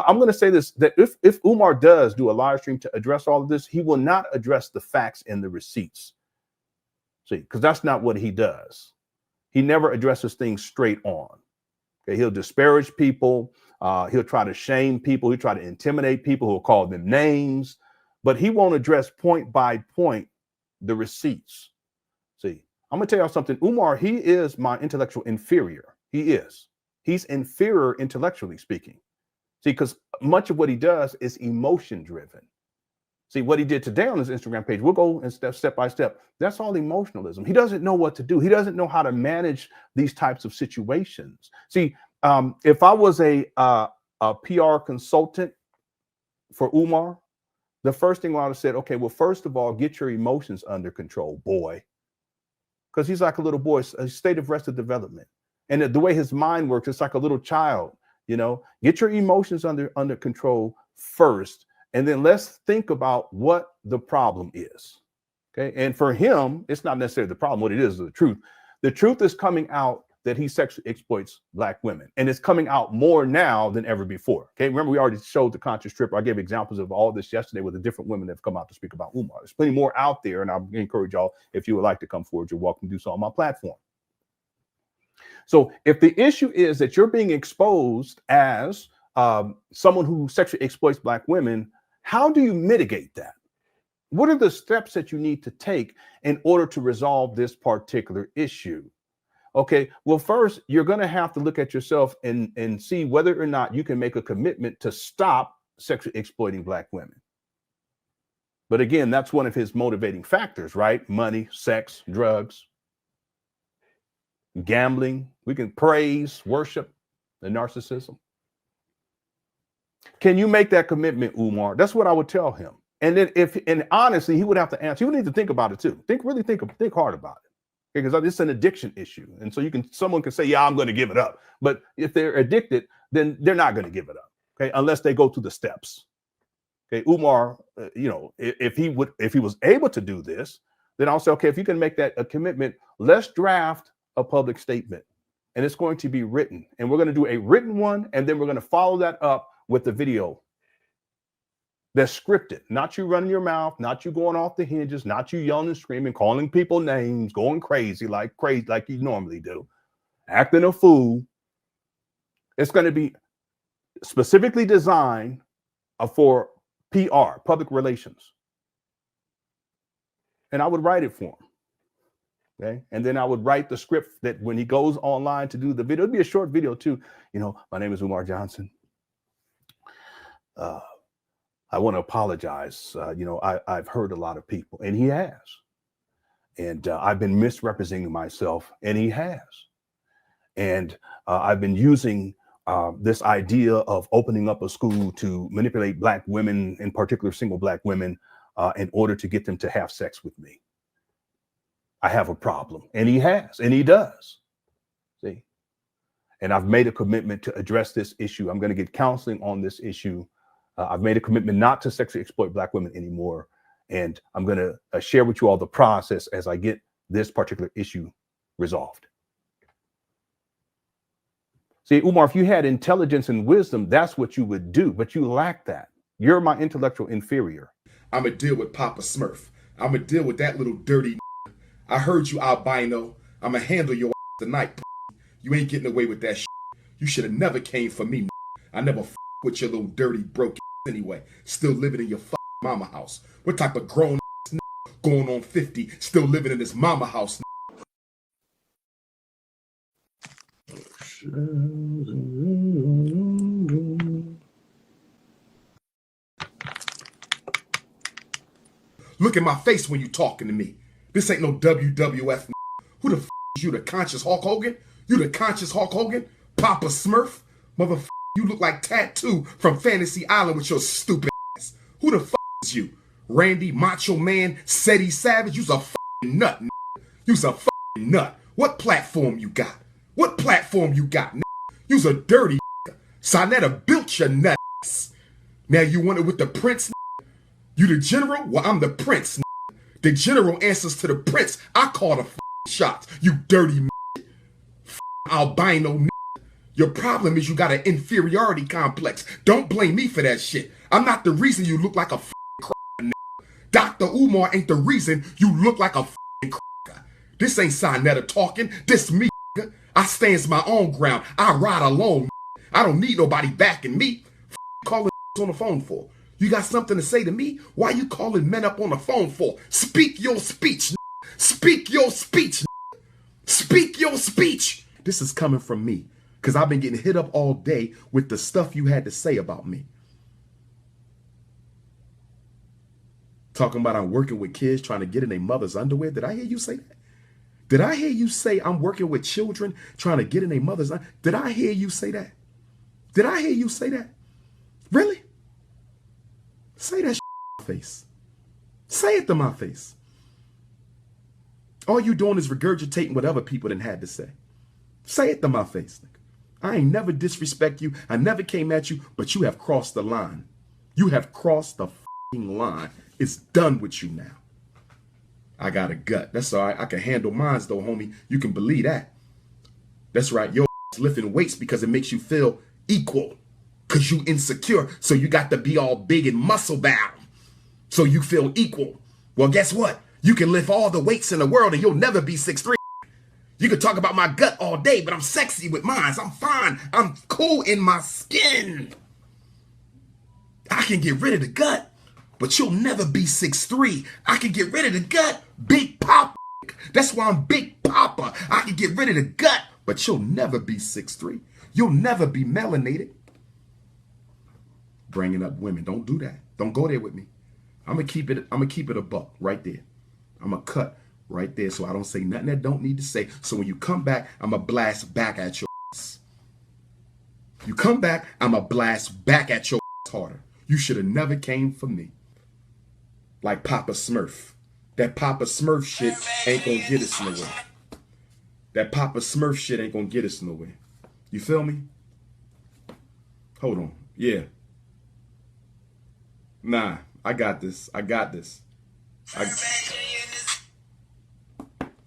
I'm going to say this, that if Umar does do a live stream to address all of this, he will not address the facts and the receipts. See, because that's not what he does. He never addresses things straight on. Okay, he'll disparage people. He'll try to shame people. He'll try to intimidate people. He'll call them names, but he won't address point by point the receipts. See, I'm going to tell y'all something. Umar, he is my intellectual inferior. He is. He's inferior intellectually speaking. See, because much of what he does is emotion driven. See, what he did today on his Instagram page, we'll go and step by step. That's all emotionalism. He doesn't know what to do. He doesn't know how to manage these types of situations. See, if I was a PR consultant for Umar, the first thing I would have said, okay, well, first of all, get your emotions under control, boy. Because he's like a little boy, a state of arrested development. And the way his mind works, it's like a little child, you know, get your emotions under control first. And then let's think about what the problem is. Okay. And for him, it's not necessarily the problem. What it is the truth. The truth is coming out that he sexually exploits Black women. And it's coming out more now than ever before. Okay. Remember, we already showed the conscious strip. I gave examples of all this yesterday with the different women that have come out to speak about Umar. There's plenty more out there. And I encourage y'all, if you would like to come forward, you're welcome to do so on my platform. So if the issue is that you're being exposed as someone who sexually exploits Black women, how do you mitigate that? What are the steps that you need to take in order to resolve this particular issue? Okay, well, first, you're going to have to look at yourself and see whether or not you can make a commitment to stop sexually exploiting Black women. But again, that's one of his motivating factors, right? Money, sex, drugs, gambling. We can praise, worship, the narcissism. Can you make that commitment, Umar? That's what I would tell him. And then and honestly, he would have to answer. He would need to think about it too. Think hard about it. Because it's an addiction issue. And so someone can say, yeah, I'm going to give it up. But if they're addicted, then they're not going to give it up. Okay. Unless they go through the steps. Okay. Umar, you know, if he was able to do this, then I'll say, okay, if you can make that a commitment, let's draft a public statement. And it's going to be written. And we're going to do a written one. And then we're going to follow that up with the video that's scripted, not you running your mouth, not you going off the hinges, not you yelling and screaming, calling people names, going crazy like you normally do, acting a fool. It's going to be specifically designed for PR, public relations. And I would write it for him. Okay. And then I would write the script that when he goes online to do the video, it'd be a short video too. You know, my name is Umar Johnson. I want to apologize. You know, I've hurt a lot of people, and he has. And I've been misrepresenting myself, and he has. And I've been using this idea of opening up a school to manipulate Black women, in particular single Black women, in order to get them to have sex with me. I have a problem, and he has, and he does. See? And I've made a commitment to address this issue. I'm going to get counseling on this issue. I've made a commitment not to sexually exploit Black women anymore. And I'm going to share with you all the process as I get this particular issue resolved. See, Umar, if you had intelligence and wisdom, that's what you would do, but you lack that. You're my intellectual inferior. I'm going to deal with Papa Smurf. I'm going to deal with that little dirty. I heard you, albino. I'm going to handle your tonight. You ain't getting away with that shit. You should have never came for me. I never with your little dirty broke anyway, still living in your mama house. What type of grown going on 50, still living in this mama house? Look at my face when you talking to me. This ain't no WWF. Who the is you, the conscious Hulk Hogan? You the conscious Hulk Hogan? Papa Smurf? Motherfucker. You look like Tattoo from Fantasy Island with your stupid ass. Who the is you? Randy Macho Man Seti Savage? You's a nut. You's a nut. What platform you got? What platform you got? You's a dirty. Sonetta built your nut. Now you want it with the prince? You the general? Well, I'm the prince. The general answers to the prince. I call the shots. You dirty albino. Your problem is you got an inferiority complex. Don't blame me for that shit. I'm not the reason you look like a cracker. Dr. Umar ain't the reason you look like a cracker. This ain't Sinetta talking. This me. I stands my own ground. I ride alone. I don't need nobody backing me. Calling on the phone for. You got something to say to me? Why you calling men up on the phone for? Speak your speech. Speak your speech. Speak your speech. This is coming from me because I've been getting hit up all day with the stuff you had to say about me. Talking about I'm working with kids trying to get in their mother's underwear. Did I hear you say that? Did I hear you say I'm working with children trying to get in their mother's underwear? Did I hear you say that? Did I hear you say that? Really? Say that shit to my face. Say it to my face. All you doing is regurgitating what other people done had to say. Say it to my face. I ain't never disrespect you. I never came at you, but you have crossed the line. You have crossed the fucking line. It's done with you now. I got a gut. That's all right. I can handle mines though, homie. You can believe that. That's right. Your lifting weights because it makes you feel equal. Because you insecure. So you got to be all big and muscle bound. So you feel equal. Well, guess what? You can lift all the weights in the world and you'll never be 6'3". You can talk about my gut all day, but I'm sexy with mine. I'm fine. I'm cool in my skin. I can get rid of the gut, but you'll never be 6'3". I can get rid of the gut, Big Papa. That's why I'm Big Papa. I can get rid of the gut, but you'll never be 6'3". You'll never be melanated. Bringing up women. Don't do that. Don't go there with me. I'm gonna keep it a buck right there. I'm gonna cut right there so I don't say nothing that don't need to say. So when you come back, I'm gonna blast back at your ass. You come back, I'm gonna blast back at your ass harder. You should have never came for me. Like Papa Smurf. That Papa Smurf shit ain't gonna get us nowhere. That Papa Smurf shit ain't gonna get us nowhere. You feel me? Hold on. Yeah. Nah, I got this. I got this.